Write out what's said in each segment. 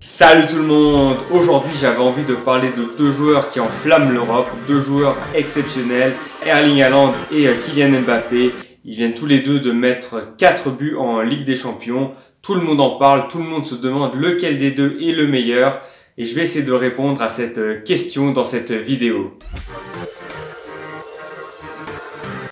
Salut tout le monde! Aujourd'hui j'avais envie de parler de deux joueurs qui enflamment l'Europe, deux joueurs exceptionnels, Erling Haaland et Kylian Mbappé. Ils viennent tous les deux de mettre 4 buts en Ligue des Champions. Tout le monde en parle, tout le monde se demande lequel des deux est le meilleur. Et je vais essayer de répondre à cette question dans cette vidéo.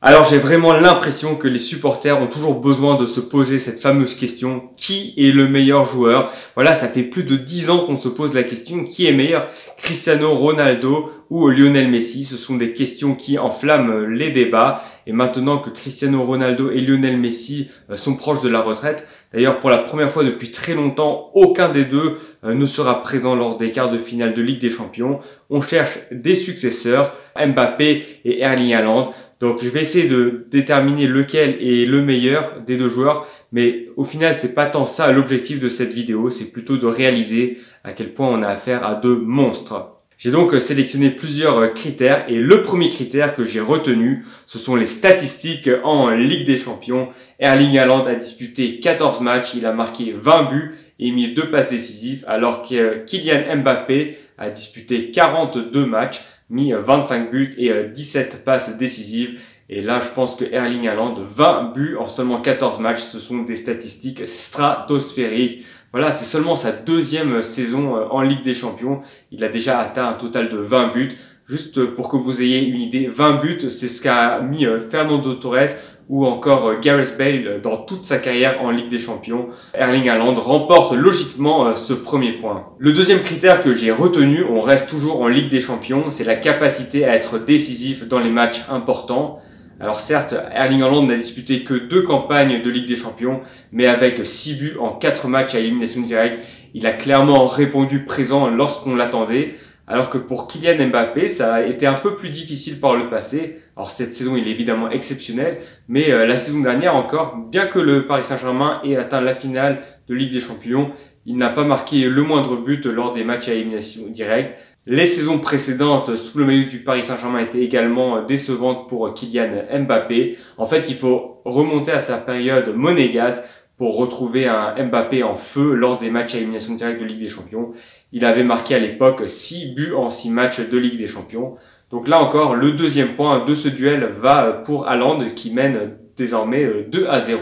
Alors j'ai vraiment l'impression que les supporters ont toujours besoin de se poser cette fameuse question, qui est le meilleur joueur? Voilà, ça fait plus de 10 ans qu'on se pose la question, qui est meilleur? Cristiano Ronaldo ou Lionel Messi? Ce sont des questions qui enflamment les débats. Et maintenant que Cristiano Ronaldo et Lionel Messi sont proches de la retraite, d'ailleurs pour la première fois depuis très longtemps, aucun des deux ne sera présent lors des quarts de finale de Ligue des Champions. On cherche des successeurs, Mbappé et Erling Haaland. Donc je vais essayer de déterminer lequel est le meilleur des deux joueurs, mais au final c'est pas tant ça l'objectif de cette vidéo, c'est plutôt de réaliser à quel point on a affaire à deux monstres. J'ai donc sélectionné plusieurs critères et le premier critère que j'ai retenu, ce sont les statistiques en Ligue des Champions. Erling Haaland a disputé 14 matchs, il a marqué 20 buts et mis 2 passes décisives, alors que Kylian Mbappé a disputé 42 matchs, mis 25 buts et 17 passes décisives. Et là, je pense que Erling Haaland, 20 buts en seulement 14 matchs, ce sont des statistiques stratosphériques. Voilà, c'est seulement sa deuxième saison en Ligue des Champions. Il a déjà atteint un total de 20 buts. Juste pour que vous ayez une idée, 20 buts, c'est ce qu'a mis Fernando Torres ou encore Gareth Bale dans toute sa carrière en Ligue des Champions. Erling Haaland remporte logiquement ce premier point. Le deuxième critère que j'ai retenu, on reste toujours en Ligue des Champions, c'est la capacité à être décisif dans les matchs importants. Alors certes, Erling Haaland n'a disputé que 2 campagnes de Ligue des Champions, mais avec 6 buts en 4 matchs à élimination directe, il a clairement répondu présent lorsqu'on l'attendait. Alors que pour Kylian Mbappé, ça a été un peu plus difficile par le passé. Alors cette saison, il est évidemment exceptionnel, mais la saison dernière encore, bien que le Paris Saint-Germain ait atteint la finale de Ligue des Champions, il n'a pas marqué le moindre but lors des matchs à élimination directe. Les saisons précédentes sous le maillot du Paris Saint-Germain étaient également décevantes pour Kylian Mbappé. En fait, il faut remonter à sa période monégasque pour retrouver un Mbappé en feu lors des matchs à élimination directe de Ligue des Champions. Il avait marqué à l'époque 6 buts en 6 matchs de Ligue des Champions. Donc là encore, le deuxième point de ce duel va pour Haaland qui mène désormais 2-0.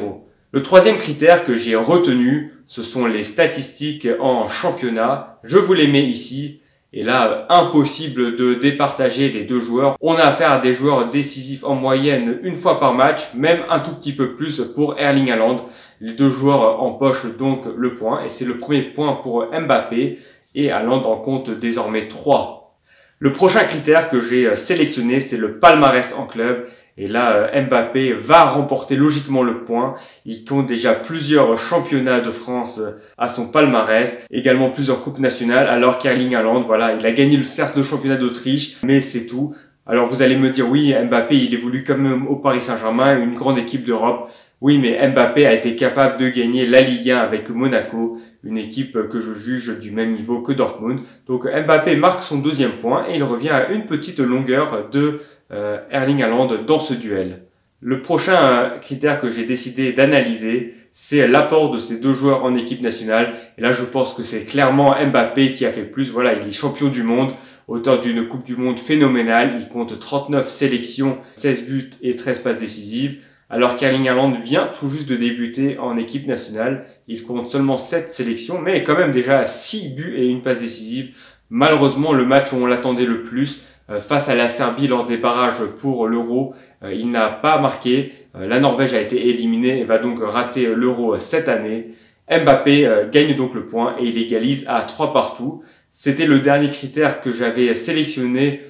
Le troisième critère que j'ai retenu, ce sont les statistiques en championnat. Je vous les mets ici. Et là, impossible de départager les deux joueurs. On a affaire à des joueurs décisifs en moyenne une fois par match, même un tout petit peu plus pour Erling Haaland. Les deux joueurs empochent donc le point et c'est le premier point pour Mbappé et Haaland en compte désormais 3. Le prochain critère que j'ai sélectionné, c'est le palmarès en club. Et là, Mbappé va remporter logiquement le point. Il compte déjà plusieurs championnats de France à son palmarès, également plusieurs coupes nationales, alors qu'Erling Haaland, voilà, il a gagné certes le championnat d'Autriche, mais c'est tout. Alors vous allez me dire, oui, Mbappé, il évolue quand même au Paris Saint-Germain, une grande équipe d'Europe. Oui, mais Mbappé a été capable de gagner la Ligue 1 avec Monaco, une équipe que je juge du même niveau que Dortmund. Donc Mbappé marque son deuxième point et il revient à une petite longueur de Erling Haaland dans ce duel. Le prochain critère que j'ai décidé d'analyser, c'est l'apport de ces deux joueurs en équipe nationale. Et là, je pense que c'est clairement Mbappé qui a fait plus. Voilà, il est champion du monde, auteur d'une Coupe du Monde phénoménale. Il compte 39 sélections, 16 buts et 13 passes décisives. Alors qu'Erling Haaland vient tout juste de débuter en équipe nationale. Il compte seulement 7 sélections, mais quand même déjà 6 buts et une passe décisive. Malheureusement, le match où on l'attendait le plus, face à la Serbie lors des barrages pour l'Euro, il n'a pas marqué. La Norvège a été éliminée et va donc rater l'Euro cette année. Mbappé gagne donc le point et il égalise à 3 partout. C'était le dernier critère que j'avais sélectionné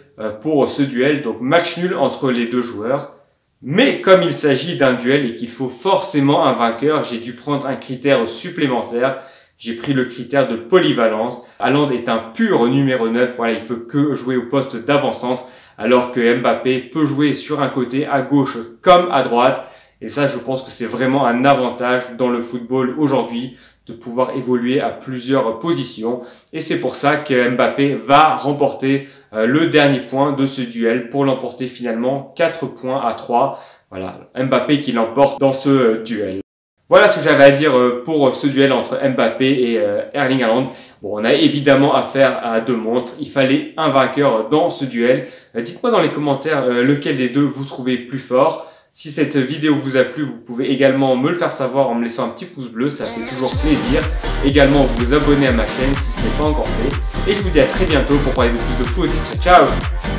pour ce duel, donc match nul entre les deux joueurs. Mais comme il s'agit d'un duel et qu'il faut forcément un vainqueur, j'ai dû prendre un critère supplémentaire. J'ai pris le critère de polyvalence. Haaland est un pur numéro 9. Voilà, il peut que jouer au poste d'avant-centre, alors que Mbappé peut jouer sur un côté, à gauche comme à droite. Et ça, je pense que c'est vraiment un avantage dans le football aujourd'hui, de pouvoir évoluer à plusieurs positions. Et c'est pour ça que Mbappé va remporter le dernier point de ce duel pour l'emporter finalement 4 points à 3. Voilà, Mbappé qui l'emporte dans ce duel. Voilà ce que j'avais à dire pour ce duel entre Mbappé et Erling Haaland. Bon, on a évidemment affaire à deux monstres. Il fallait un vainqueur dans ce duel. Dites-moi dans les commentaires lequel des deux vous trouvez plus fort. Si cette vidéo vous a plu, vous pouvez également me le faire savoir en me laissant un petit pouce bleu, ça fait toujours plaisir. Également vous abonner à ma chaîne si ce n'est pas encore fait. Et je vous dis à très bientôt pour parler de plus de foot. Ciao, ciao!